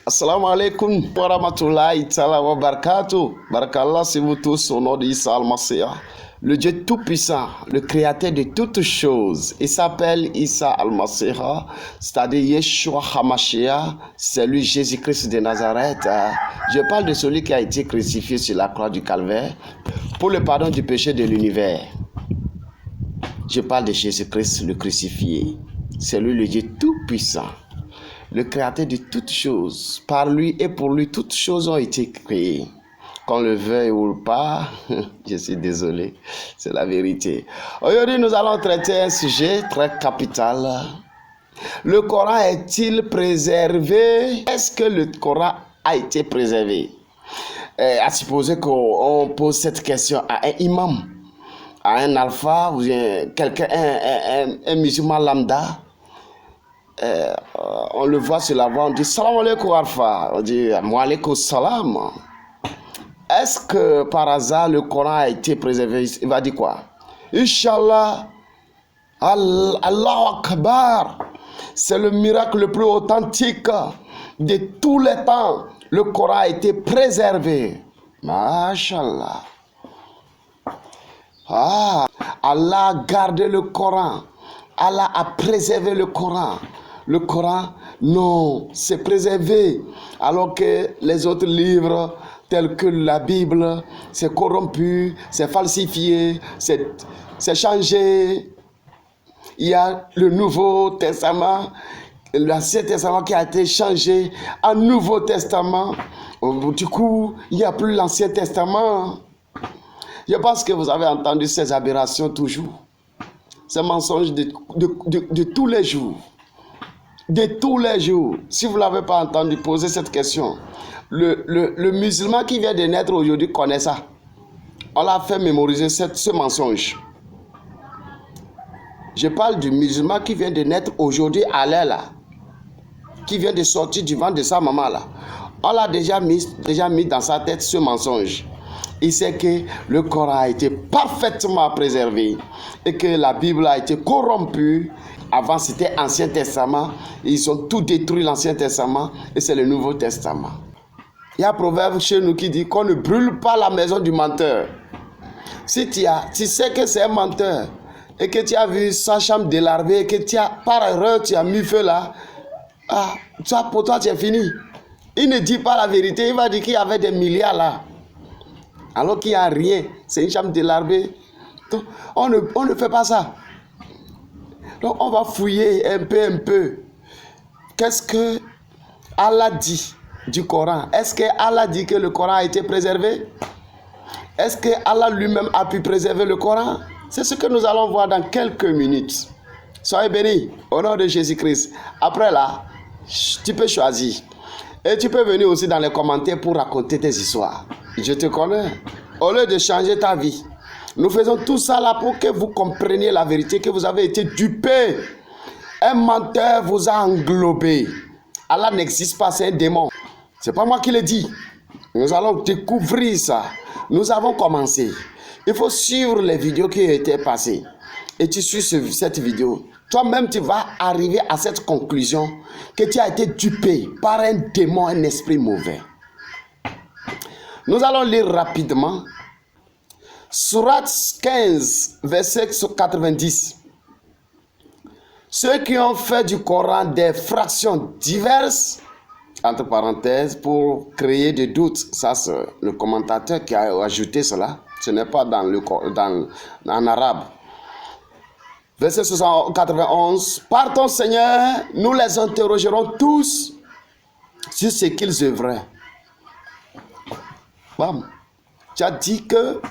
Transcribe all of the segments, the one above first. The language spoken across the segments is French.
Assalamu alaikum wa rahmatullahi ta'ala wa barakatuh. Barakallah, c'est vous tous au nom d'Issa al-Masih. Le Dieu tout-puissant, le créateur de toutes choses. Il s'appelle Issa al-Masih, c'est-à-dire Yeshua HaMashiach, c'est lui Jésus-Christ de Nazareth. Je parle de celui qui a été crucifié sur la croix du Calvaire pour le pardon du péché de l'univers. Je parle de Jésus-Christ, le crucifié. C'est lui le Dieu tout-puissant, le créateur de toutes choses. Par lui et pour lui, toutes choses ont été créées. Qu'on le veuille ou pas, je suis désolé, c'est la vérité. Aujourd'hui, nous allons traiter un sujet très capital. Le Coran est-il préservé? Est-ce que le Coran a été préservé? À supposer qu'on pose cette question à un imam, à un alpha, ou quelqu'un, un musulman lambda. On le voit sur la voie, on dit salam alaikum alpha, on dit wa alaikum salam. Est-ce que par hasard le Coran a été préservé? Il va dire quoi? Inch'Allah, Allahu Akbar, c'est le miracle le plus authentique de tous les temps. Le Coran a été préservé. Masha'Allah. Allah a gardé le Coran. Allah a préservé le Coran. Le Coran, non, c'est préservé. Alors que les autres livres, tels que la Bible, c'est corrompu, c'est falsifié, c'est changé. Il y a le Nouveau Testament, l'Ancien Testament qui a été changé en Nouveau Testament. Du coup, il n'y a plus l'Ancien Testament. Je pense que vous avez entendu ces aberrations toujours. Ces mensonges de tous les jours. De tous les jours. Si vous ne l'avez pas entendu, posez cette question. Le musulman qui vient de naître aujourd'hui connaît ça. On l'a fait mémoriser ce mensonge. Je parle du musulman qui vient de naître aujourd'hui à l'air là. Qui vient de sortir du ventre de sa maman là. On l'a déjà mis dans sa tête ce mensonge. Il sait que le Coran a été parfaitement préservé et que la Bible a été corrompue. Avant, c'était Ancien Testament. Ils ont tout détruit l'Ancien Testament et c'est le Nouveau Testament. Il y a un proverbe chez nous qui dit qu'on ne brûle pas la maison du menteur. Si tu sais que c'est un menteur et que tu as vu sa chambre délarvée et que par erreur tu as mis feu là, pour toi tu es fini. Il ne dit pas la vérité, il va dire qu'il y avait des milliards là. Alors qu'il n'y a rien, c'est une chambre délarvée. Donc, on ne fait pas ça. Donc on va fouiller un peu. Qu'est-ce que Allah dit du Coran? Est-ce que Allah dit que le Coran a été préservé? Est-ce que Allah lui-même a pu préserver le Coran? C'est ce que nous allons voir dans quelques minutes. Soyez bénis au nom de Jésus-Christ. Après là, tu peux choisir. Et tu peux venir aussi dans les commentaires pour raconter tes histoires. Je te connais. Au lieu de changer ta vie, nous faisons tout ça là pour que vous compreniez la vérité, que vous avez été dupés. Un menteur vous a englobé. Allah n'existe pas, c'est un démon. C'est pas moi qui le dis. Nous allons découvrir ça. Nous avons commencé. Il faut suivre les vidéos qui ont été passées. Et tu suis cette vidéo. Toi-même, tu vas arriver à cette conclusion que tu as été dupé par un démon, un esprit mauvais. Nous allons lire rapidement. Surat 15, verset 90. Ceux qui ont fait du Coran des fractions diverses, entre parenthèses, pour créer des doutes. Ça, c'est le commentateur qui a ajouté cela. Ce n'est pas en arabe. Verset 91. Par ton Seigneur, nous les interrogerons tous sur ce qu'ils œuvraient. Bam. Tu as dit que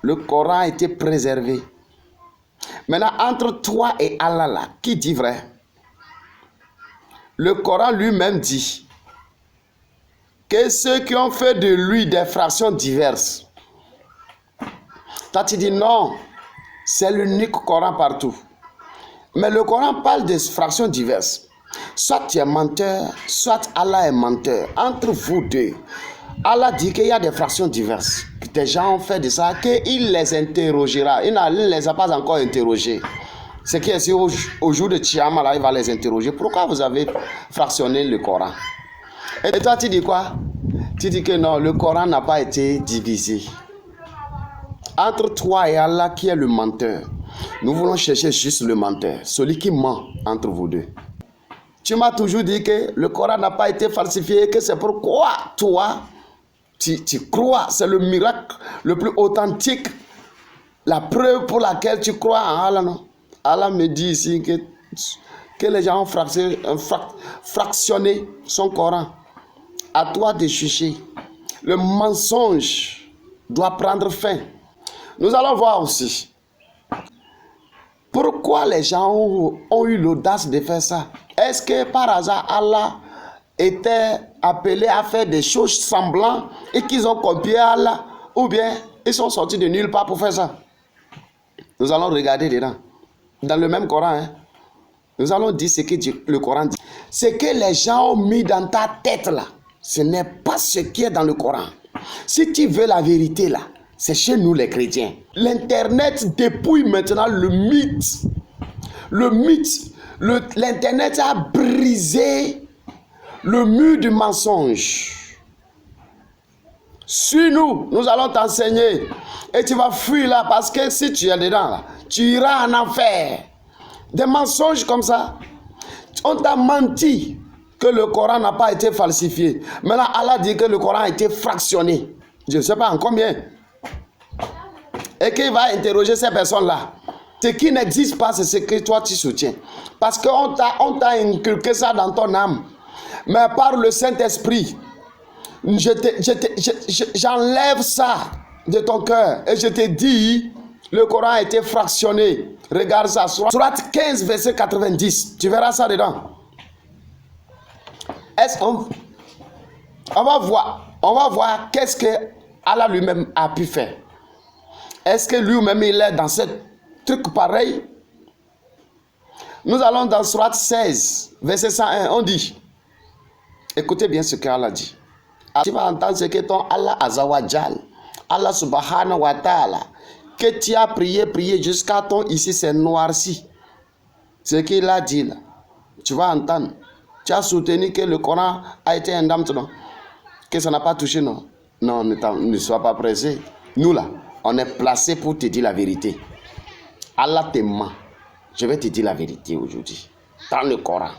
le Coran a été préservé. Maintenant, entre toi et Allah, là, qui dit vrai? Le Coran lui-même dit que ceux qui ont fait de lui des fractions diverses. Toi, tu dis non, c'est l'unique Coran partout. Mais le Coran parle de fractions diverses. Soit tu es menteur, soit Allah est menteur. Entre vous deux, Allah dit qu'il y a des fractions diverses. Des gens ont fait de ça, qu'il les interrogera. Il ne les a pas encore interrogés. C'est qu'ici, au jour de Tchiyama, là, il va les interroger. Pourquoi vous avez fractionné le Coran? Et toi, tu dis quoi? Tu dis que non, le Coran n'a pas été divisé. Entre toi et Allah, qui est le menteur? Nous voulons chercher juste le menteur, celui qui ment entre vous deux. Tu m'as toujours dit que le Coran n'a pas été falsifié, que c'est pourquoi toi, tu crois, c'est le miracle le plus authentique, la preuve pour laquelle tu crois en Allah, non? Allah me dit ici que les gens ont fractionné son Coran. À toi de juger. Le mensonge doit prendre fin. Nous allons voir aussi pourquoi les gens ont eu l'audace de faire ça. Est-ce que par hasard Allah était appelé à faire des choses semblantes et qu'ils ont copié Allah, ou bien ils sont sortis de nulle part pour faire ça? Nous allons regarder dedans. Dans le même Coran, hein? Nous allons dire ce que le Coran dit. Ce que les gens ont mis dans ta tête là, ce n'est pas ce qui est dans le Coran. Si tu veux la vérité là, c'est chez nous les chrétiens. L'internet dépouille maintenant le mythe. Le mythe. L'internet a brisé le mur du mensonge. Suis-nous, nous allons t'enseigner. Et tu vas fuir là, parce que si tu es dedans là, tu iras en enfer. Des mensonges comme ça. On t'a menti que le Coran n'a pas été falsifié. Maintenant, Allah dit que le Coran a été fractionné. Je ne sais pas en combien. Et qu'il va interroger ces personnes-là. Ce qui n'existe pas, c'est ce que toi tu soutiens. Parce qu'on t'a inculqué ça dans ton âme. Mais par le Saint-Esprit, j'enlève ça de ton cœur. Et je te dis, le Coran a été fractionné. Regarde ça. Sourate 15, verset 90. Tu verras ça dedans. On va voir qu'est-ce que Allah lui-même a pu faire. Est-ce que lui-même il est dans ce truc pareil? Nous allons dans Sourate 16, verset 101. On dit, écoutez bien ce qu'Allah dit. Tu vas entendre ce que ton Allah Azawajal, Allah Subhanahu wa Ta'ala, que tu as prié jusqu'à ton ici c'est noirci. Ce qu'il a dit là, tu vas entendre. Tu as soutenu que le Coran a été un dame, non? Que ça n'a pas touché, non? Non, ne sois pas pressé. Nous là, on est placé pour te dire la vérité. Allah te ment. Je vais te dire la vérité aujourd'hui. Dans le Coran.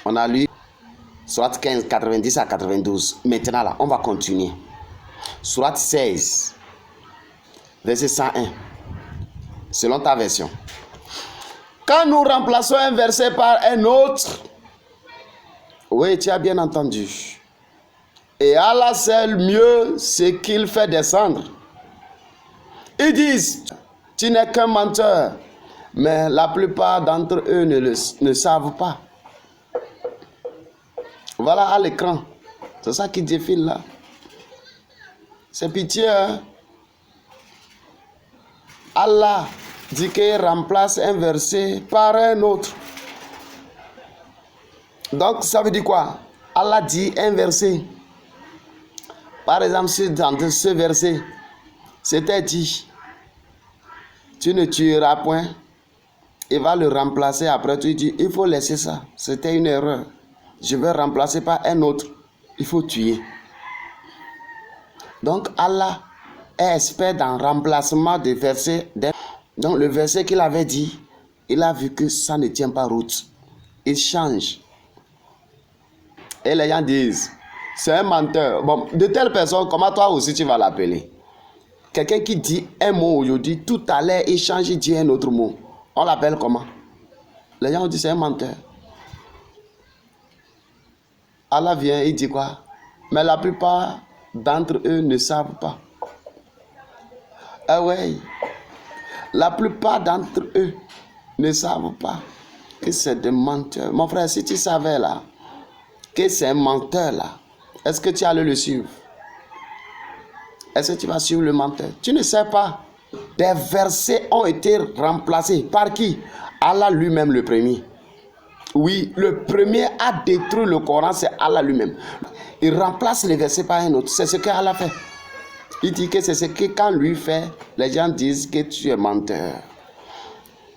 On a lu Sourate 15, 90 à 92. Maintenant là, on va continuer. Sourate 16, verset 101. Selon ta version. Quand nous remplaçons un verset par un autre, oui, tu as bien entendu. Et Allah sait mieux ce qu'il fait descendre. Ils disent, tu n'es qu'un menteur. Mais la plupart d'entre eux ne savent pas. Voilà à l'écran. C'est ça qui défile là. C'est pitié, hein? Allah dit qu'il remplace un verset par un autre. Donc ça veut dire quoi? Allah dit un verset. Par exemple, dans ce verset, c'était dit, tu ne tueras point. Il va le remplacer après. Tu dis, il faut laisser ça. C'était une erreur. Je vais remplacer par un autre. Il faut tuer. Donc Allah est expert dans le remplacement des versets. Donc le verset qu'il avait dit, il a vu que ça ne tient pas route. Il change. Et les gens disent, c'est un menteur. Bon, de telle personne, comment toi aussi tu vas l'appeler? Quelqu'un qui dit un mot aujourd'hui, tout à l'heure il change, il dit un autre mot. On l'appelle comment? Les gens ont dit c'est un menteur. Allah vient, il dit quoi? Mais la plupart d'entre eux ne savent pas. Ah ouais. La plupart d'entre eux ne savent pas que c'est des menteurs. Mon frère, si tu savais là, que c'est un menteur là, est-ce que tu allais le suivre? Est-ce que tu vas suivre le menteur? Tu ne sais pas. Des versets ont été remplacés. Par qui? Allah lui-même le premier. Oui, le premier à détruire le Coran, c'est Allah lui-même. Il remplace les versets par un autre. C'est ce qu'Allah fait. Il dit que c'est ce que quand lui fait, les gens disent que tu es menteur.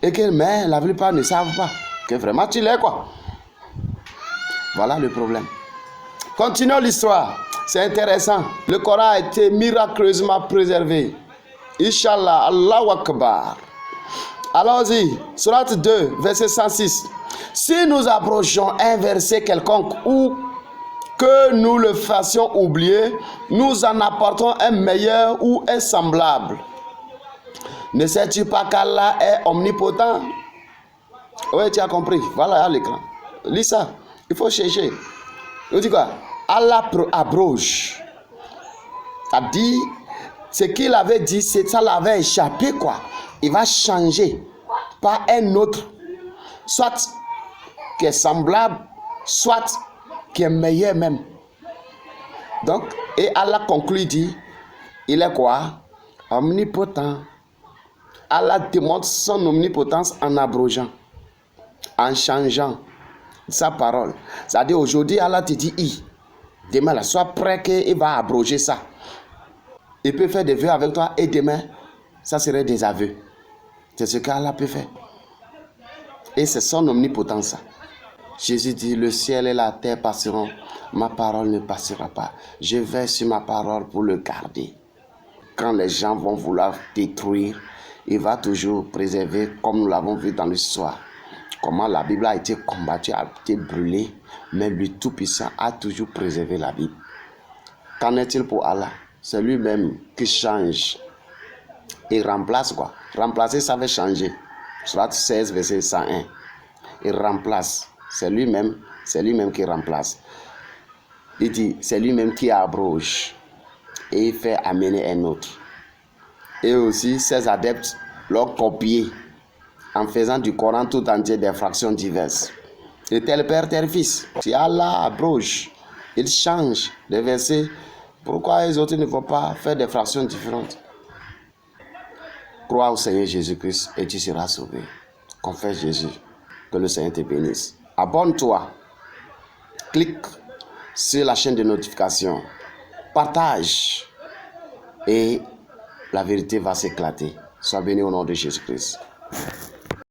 Et que, mais la plupart ne savent pas que vraiment tu l'es quoi. Voilà le problème. Continuons l'histoire. C'est intéressant. Le Coran a été miraculeusement préservé. Inch'Allah, Allahu Akbar. Allons-y. Sourate 2, verset 106. Si nous approchons un verset quelconque ou que nous le fassions oublier, nous en apportons un meilleur ou un semblable. Ne sais-tu pas qu'Allah est omnipotent? Oui, tu as compris. Voilà à l'écran. Lis ça. Il faut chercher. On dit quoi? Allah abroge. Ça dit, ce qu'il avait dit, ça l'avait échappé, quoi. Il va changer par un autre, soit qui est semblable, soit qui est meilleur même. Donc, et Allah conclut, dit, il est quoi? Omnipotent. Allah démontre son omnipotence en abrogeant, en changeant sa parole. C'est-à-dire aujourd'hui, Allah te dit I. Demain, là, sois prêt qu'il va abroger ça. Il peut faire des vœux avec toi et demain, ça serait des aveux. C'est ce qu'Allah peut faire. Et c'est son omnipotence. Jésus dit, le ciel et la terre passeront, ma parole ne passera pas. Je vais sur ma parole pour le garder. Quand les gens vont vouloir détruire, il va toujours préserver, comme nous l'avons vu dans l'histoire. Comment la Bible a été combattue, a été brûlée, mais lui Tout-Puissant a toujours préservé la Bible. Qu'en est-il pour Allah? C'est lui-même qui change. Il remplace quoi? Remplacer, ça veut changer. Sourate 16, verset 101. Il remplace. C'est lui-même qui remplace. Il dit, c'est lui-même qui abroge. Et il fait amener un autre. Et aussi, ses adeptes l'ont copié en faisant du Coran tout entier des fractions diverses. Et tel père, tel fils. Si Allah abroge, il change des versets, pourquoi les autres ne vont pas faire des fractions différentes? Crois au Seigneur Jésus-Christ et tu seras sauvé. Confesse Jésus. Que le Seigneur te bénisse. Abonne-toi. Clique sur la chaîne de notification. Partage. Et la vérité va s'éclater. Sois béni au nom de Jésus-Christ.